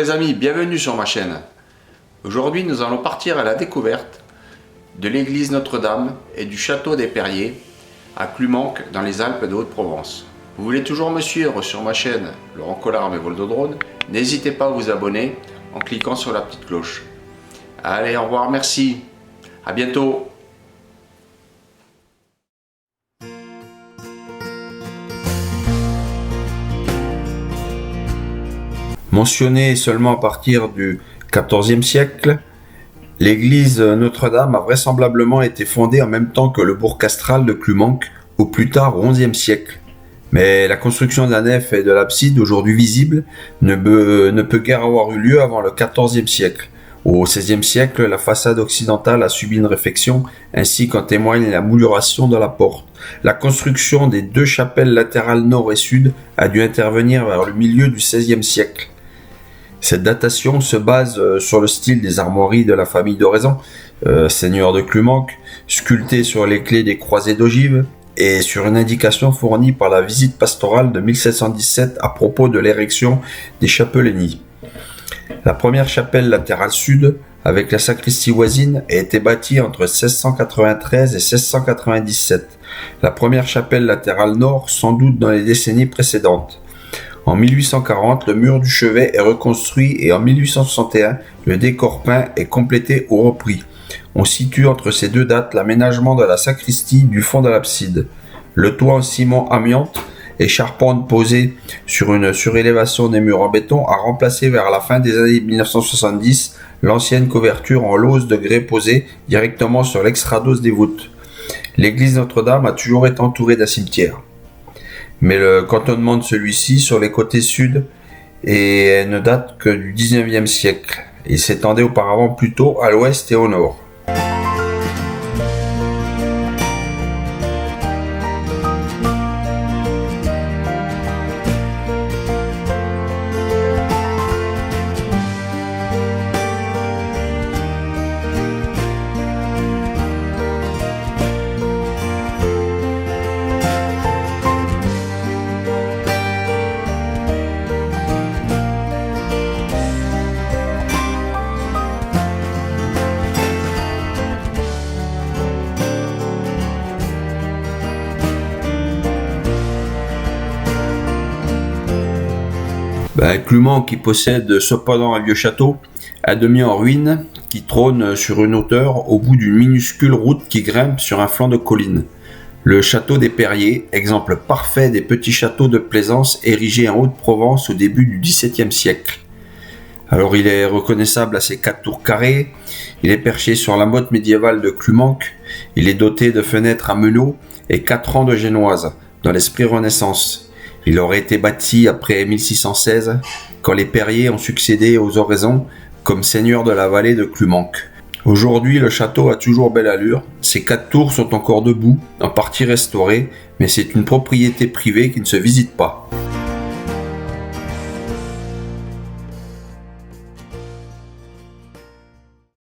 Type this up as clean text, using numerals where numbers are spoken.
les amis, bienvenue sur ma chaîne. Aujourd'hui nous allons partir à la découverte de l'église Notre-Dame et du château des Perriers à Clumanc dans les Alpes de Haute-Provence. Vous voulez toujours me suivre sur ma chaîne Laurent Collard mes vols de drone? N'hésitez pas à vous abonner en cliquant sur la petite cloche. Allez, au revoir, merci, à bientôt. Mentionnée seulement à partir du XIVe siècle, l'église Notre-Dame a vraisemblablement été fondée en même temps que le bourg castral de Clumanc, au plus tard au XIe siècle. Mais la construction de la nef et de l'abside, aujourd'hui visible, ne peut guère avoir eu lieu avant le XIVe siècle. Au XVIe siècle, la façade occidentale a subi une réfection, ainsi qu'en témoigne la mouluration de la porte. La construction des deux chapelles latérales nord et sud a dû intervenir vers le milieu du XVIe siècle. Cette datation se base sur le style des armoiries de la famille d'Oraison, seigneur de Clumanc, sculptées sur les clés des croisées d'ogives, et sur une indication fournie par la visite pastorale de 1717 à propos de l'érection des chapellenies. La première chapelle latérale sud, avec la sacristie voisine, a été bâtie entre 1693 et 1697. La première chapelle latérale nord, sans doute dans les décennies précédentes. En 1840, le mur du chevet est reconstruit et en 1861, le décor peint est complété ou repris. On situe entre ces deux dates l'aménagement de la sacristie du fond de l'abside. Le toit en ciment amiante et charpente posée sur une surélévation des murs en béton a remplacé vers la fin des années 1970 l'ancienne couverture en lauze de grès posée directement sur l'extrados des voûtes. L'église Notre-Dame a toujours été entourée d'un cimetière. Mais le cantonnement de celui-ci sur les côtés sud ne date que du XIXe siècle. Il s'étendait auparavant plutôt à l'ouest et au nord. Clumanc qui possède cependant un vieux château, à demi en ruine, qui trône sur une hauteur au bout d'une minuscule route qui grimpe sur un flanc de colline. Le château des Perriers, exemple parfait des petits châteaux de plaisance érigés en Haute-Provence au début du XVIIe siècle. Alors il est reconnaissable à ses 4 tours carrées, il est perché sur la motte médiévale de Clumanc, il est doté de fenêtres à meneaux et 4 rangs de génoises, dans l'esprit Renaissance. Il aurait été bâti après 1616, quand les Perriers ont succédé aux Oraison comme seigneurs de la vallée de Clumanc. Aujourd'hui, le château a toujours belle allure. Ses 4 tours sont encore debout, en partie restaurées, mais c'est une propriété privée qui ne se visite pas.